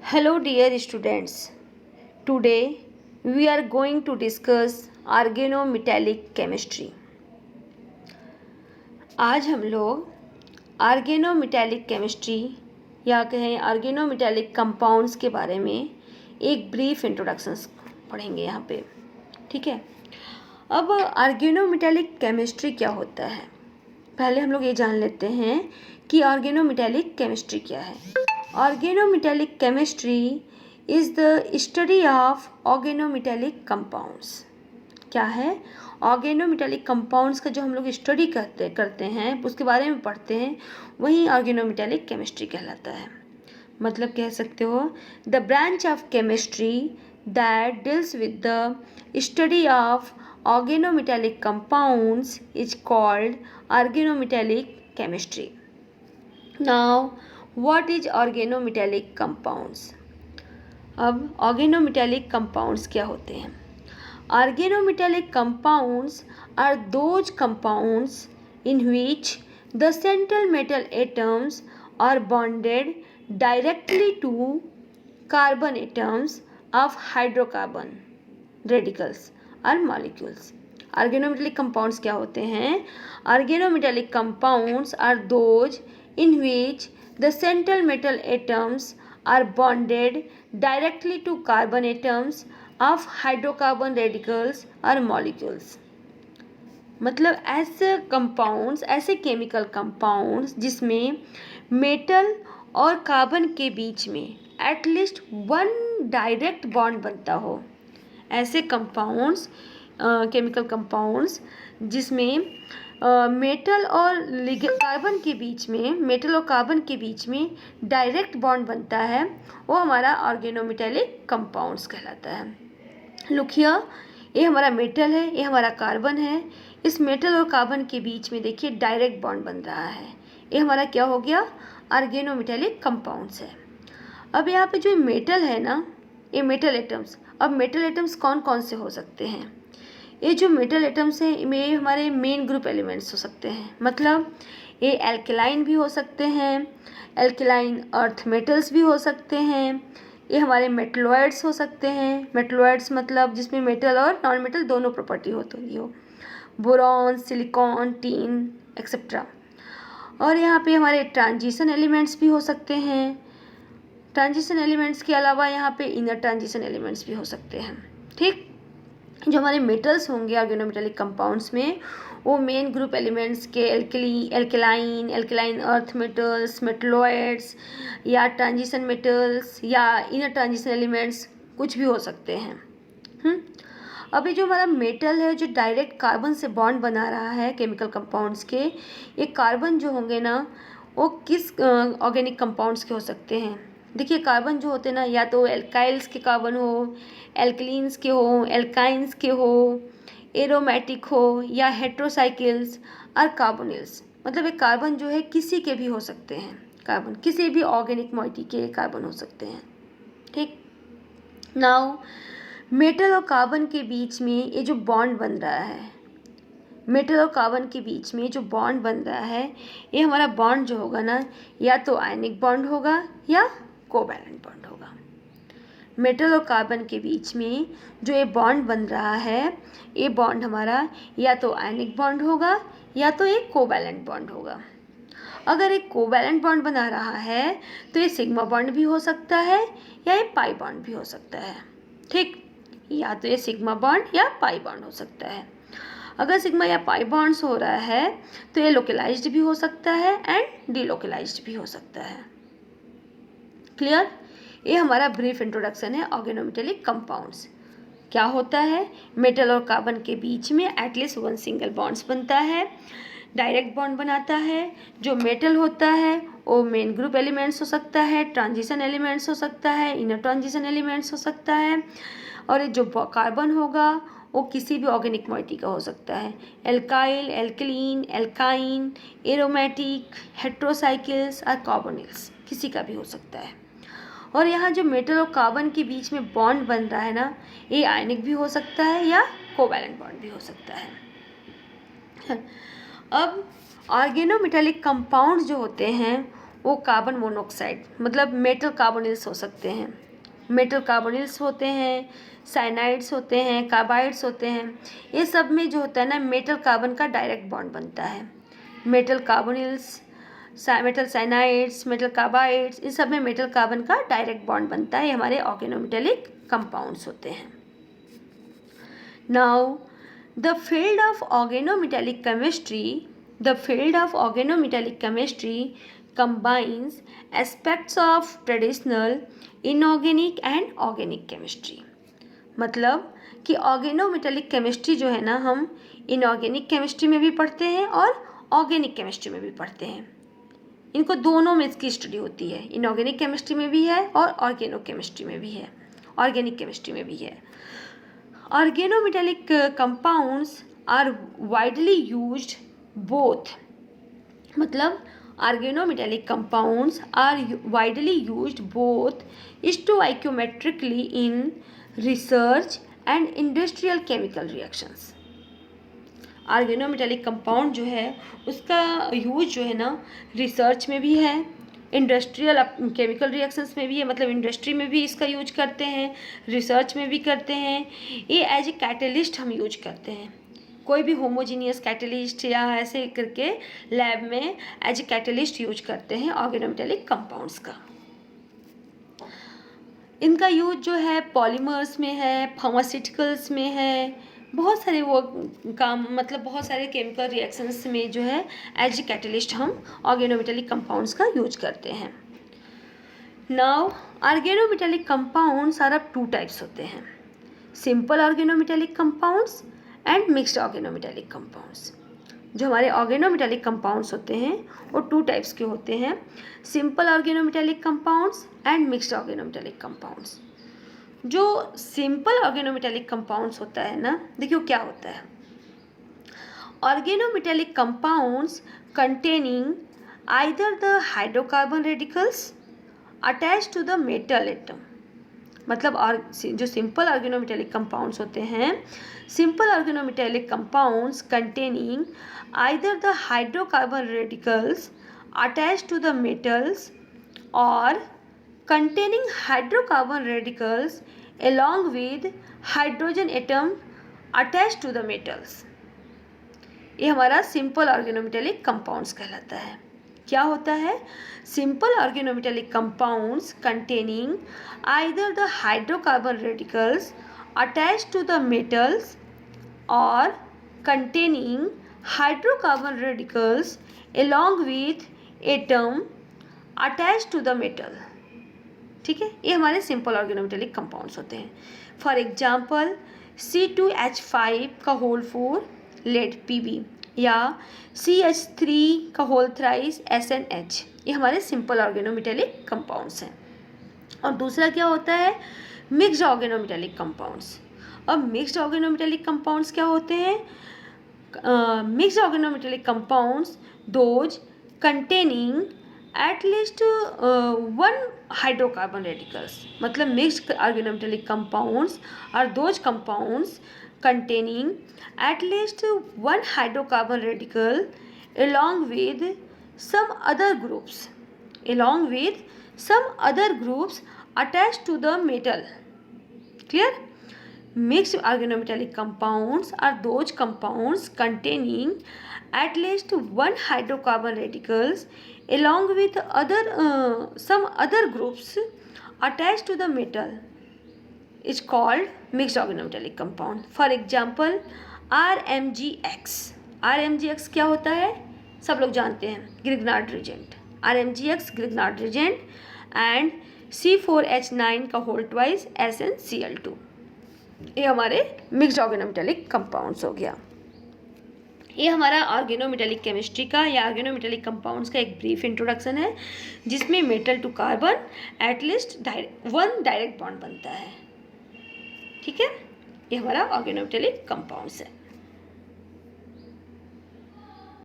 Hello dear students. Today we are going to discuss organometallic chemistry. आज हम लोग organometallic chemistry या कहें ऑर्गेनोमेटेलिक कंपाउंड्स के बारे में एक ब्रीफ इंट्रोडक्शन पढ़ेंगे यहाँ पे। ठीक है। अब ऑर्गेनोमेटेलिक केमिस्ट्री क्या होता है, पहले हम लोग ये जान लेते हैं कि ऑर्गेनोमेटेलिक केमिस्ट्री क्या है। Organometallic chemistry is the study of organometallic compounds. क्या है? ऑर्गेनोमेटेलिक कंपाउंड्स का जो हम लोग स्टडी करते हैं, उसके बारे में पढ़ते हैं, वही ऑर्गेनोमेटेलिक केमिस्ट्री कहलाता है। मतलब कह सकते हो the branch of chemistry that deals with the study of organometallic compounds is called organometallic chemistry. Now what is organometallic compounds? अब ऑर्गेनोमेटेलिक कंपाउंड्स क्या होते हैं? Organometallic compounds are those compounds in which the central metal atoms are bonded directly to carbon atoms of hydrocarbon radicals or molecules. Organometallic compounds क्या होते हैं? Organometallic compounds are those in which the central metal atoms are bonded directly to carbon atoms of hydrocarbon radicals और molecules. मतलब ऐसे compounds, ऐसे chemical compounds जिसमें metal और carbon के बीच में एटलीस्ट वन डायरेक्ट बॉन्ड बनता हो, ऐसे कंपाउंड्स, केमिकल कंपाउंड्स जिसमें मेटल और कार्बन के बीच में, मेटल और कार्बन के बीच में डायरेक्ट बॉन्ड बनता है, वो हमारा ऑर्गेनोमेटेलिक कंपाउंड्स कहलाता है। लुक हियर, ये हमारा मेटल है, ये हमारा कार्बन है। इस मेटल और कार्बन के बीच में देखिए डायरेक्ट बॉन्ड बन रहा है, ये हमारा क्या हो गया? ऑर्गेनोमेटेलिक कंपाउंड्स है। अब यहाँ पे जो मेटल है ना, ये मेटल एटम्स, अब मेटल एटम्स कौन कौन से हो सकते हैं? ये जो मेटल एटम्स हैं, ये हमारे मेन ग्रुप एलिमेंट्स हो सकते हैं। मतलब ये एल्केलाइन भी हो सकते हैं, एल्केलाइन अर्थ मेटल्स भी हो सकते हैं, ये हमारे मेटलॉइड्स हो सकते हैं। मेटलॉइड्स मतलब जिसमें मेटल और नॉन मेटल दोनों प्रॉपर्टी होती हो, बोरॉन, सिलिकॉन, टीन एक्सेट्रा। और यहाँ पे हमारे ट्रांजिशन एलिमेंट्स भी हो सकते हैं। ट्रांजिशन एलिमेंट्स के अलावा यहाँ पे इनर ट्रांजिशन एलिमेंट्स भी हो सकते हैं। ठीक, जो हमारे मेटल्स होंगे ऑर्गेनोमेटेलिक कंपाउंड्स में, वो मेन ग्रुप एलिमेंट्स के एल्केलाइन अर्थ मेटल्स, मेटलॉइड्स या ट्रांजिशन मेटल्स या इनर ट्रांजिशन एलिमेंट्स कुछ भी हो सकते हैं। अभी जो हमारा मेटल है, जो डायरेक्ट कार्बन से बॉन्ड बना रहा है केमिकल कंपाउंड्स के, ये कार्बन जो होंगे ना, वो किस ऑर्गेनिक कंपाउंड्स के हो सकते हैं? देखिए कार्बन जो होते हैं ना, या तो एल्काइल्स के कार्बन हो, एल्कलीन्स के हो, एल्काइंस के हो, एरोमेटिक हो, या हेट्रोसाइकिल्स और कार्बोनिल्स। मतलब एक कार्बन जो है किसी के भी हो सकते हैं, कार्बन किसी भी ऑर्गेनिक मॉइटी के कार्बन हो सकते हैं। ठीक, नाउ मेटल और कार्बन के बीच में ये जो बॉन्ड बन रहा है, मेटल और कार्बन के बीच में जो बॉन्ड बन रहा है, ये हमारा बॉन्ड जो होगा ना, या तो आयनिक बॉन्ड होगा या कोवैलेंट बॉन्ड होगा। मेटल और कार्बन के बीच में जो ये बॉन्ड बन रहा है, ये बॉन्ड हमारा या तो आयनिक बॉन्ड होगा या तो एक कोवैलेंट बॉन्ड होगा। अगर एक कोवैलेंट बॉन्ड बना रहा है तो ये सिग्मा बॉन्ड भी हो सकता है या ये पाई बॉन्ड भी हो सकता है। ठीक, या तो ये सिग्मा बॉन्ड या पाई बॉन्ड हो सकता है। अगर सिग्मा या पाई बॉन्ड्स हो रहा है तो ये लोकलाइज्ड भी हो सकता है एंड डीलोकलाइज्ड भी हो सकता है। क्लियर? ये हमारा ब्रीफ इंट्रोडक्शन है ऑर्गेनोमेटेलिक कंपाउंड्स। क्या होता है? मेटल और कार्बन के बीच में एटलीस्ट वन सिंगल बॉन्ड्स बनता है, डायरेक्ट बॉन्ड बनाता है। जो मेटल होता है वो मेन ग्रुप एलिमेंट्स हो सकता है, ट्रांजिशन एलिमेंट्स हो सकता है, इनर ट्रांजिशन एलिमेंट्स हो सकता है। और जो कार्बन होगा वो किसी भी ऑर्गेनिक मॉइटी का हो सकता है, एल्काइल, एल्कलीन, एल्काइन, एरोमेटिक, हेट्रोसाइकिल्स और कार्बोनिल्स, किसी का भी हो सकता है। और यहाँ जो मेटल और कार्बन के बीच में बॉन्ड बन रहा है ना, ये आयनिक भी हो सकता है या कोवैलेंट बॉन्ड भी हो सकता है। अब ऑर्गेनोमेटेलिक कंपाउंड्स जो होते हैं वो कार्बन मोनोऑक्साइड मतलब मेटल कार्बोनिल्स हो सकते हैं। मेटल कार्बोनिल्स होते हैं, साइनाइड्स होते हैं, कार्बाइड्स होते हैं। ये सब में जो होता है ना मेटल कार्बन का डायरेक्ट बॉन्ड बनता है। Metal carbonyls, metal cyanides, metal carbides, इन सब में मेटल कार्बन का डायरेक्ट बॉन्ड बनता है। ये हमारे ऑर्गेनोमेटेलिक कंपाउंड्स होते हैं। Now the field of organometallic chemistry combines aspects of traditional inorganic and organic chemistry। मतलब कि ऑर्गेनोमेटेलिक केमिस्ट्री जो है ना हम इनऑर्गेनिक केमिस्ट्री में भी पढ़ते हैं और ऑर्गेनिक केमिस्ट्री में भी पढ़ते हैं। इनको दोनों में इसकी स्टडी होती है, इनऑर्गेनिक केमिस्ट्री में भी है और ऑर्गेनिक केमिस्ट्री में भी है। Organometallic compounds are widely used both, मतलब organometallic compounds are widely used both stoichiometrically in research and industrial chemical reactions। Organometallic compound जो है उसका यूज जो है ना रिसर्च में भी है, इंडस्ट्रियल केमिकल रिएक्शंस में भी है, मतलब इंडस्ट्री में भी इसका यूज करते हैं, रिसर्च में भी करते हैं। ये एज ए कैटलिस्ट हम यूज करते हैं, कोई भी होमोजीनियस कैटलिस्ट या ऐसे करके लैब में एज ए कैटलिस्ट यूज करते हैं ऑर्गेनोमेटेलिक कंपाउंड्स का। इनका यूज जो है पॉलीमर्स में है, फार्मास्यूटिकल्स में है, बहुत सारे वो काम मतलब बहुत सारे केमिकल रिएक्शंस में जो है एज ए कैटलिस्ट हम ऑर्गेनोमेटेलिक कंपाउंड्स का यूज करते हैं। Now organometallic compounds are of two types होते हैं, simple organometallic compounds and mixed organometallic compounds. जो हमारे ऑर्गेनोमेटेलिक कंपाउंड्स होते हैं वो टू टाइप्स के होते हैं, simple organometallic compounds and mixed organometallic compounds. जो सिंपल ऑर्गेनोमेटेलिक कंपाउंड्स होता है ना, देखियो क्या होता है, organometallic compounds containing either the hydrocarbon radicals attach to the metal atom. मतलब और जो सिंपल ऑर्गेनोमेटेलिक कंपाउंड्स होते हैं, simple organometallic compounds containing either the hydrocarbon radicals attach to the metals और containing hydrocarbon radicals along with hydrogen atom attach to the metals. ये हमारा simple organometallic compounds कहलाता है। क्या होता है, simple organometallic compounds containing either the hydrocarbon radicals attach to the metals और containing hydrocarbon radicals along with atom attach to the metal. ठीक है, ये हमारे सिंपल ऑर्गेनोमेटेलिक कंपाउंड्स होते हैं। फॉर एग्जाम्पल C2H5 का होल 4 लेड Pb या CH3 का होल थ्राइस SNH, ये हमारे सिंपल ऑर्गेनोमेटेलिक कंपाउंड्स हैं। और दूसरा क्या होता है, मिक्स्ड ऑर्गेनोमेटेलिक कंपाउंड्स। और मिक्स्ड ऑर्गेनोमेटेलिक कंपाउंड्स क्या होते हैं, mixed organometallic compounds those containing at least one hydrocarbon radicals. मतलब mixed organometallic compounds are those compounds containing at least one hydrocarbon radical along with some other groups attached to the metal। Clear? Mixed organometallic compounds are those compounds containing at least one hydrocarbon radicals along with some other groups attached to the metal is called mixed organometallic compound। For example RMGX। RMGX क्या होता है, सब लोग जानते हैं, Grignard reagent. RMGX Grignard reagent and C4H9 का whole twice SnCl2। ये हमारे मिक्स्ड ऑर्गेनोमेटेलिक कंपाउंड्स हो गया। ये हमारा ऑर्गेनोमेटेलिक केमिस्ट्री का या ऑर्गेनोमेटेलिक कंपाउंड्स का एक ब्रीफ इंट्रोडक्शन है, जिसमें metal to carbon at least one direct bond बनता है। ठीक है, ये हमारा ऑर्गेनोमेटेलिक कंपाउंड्स है।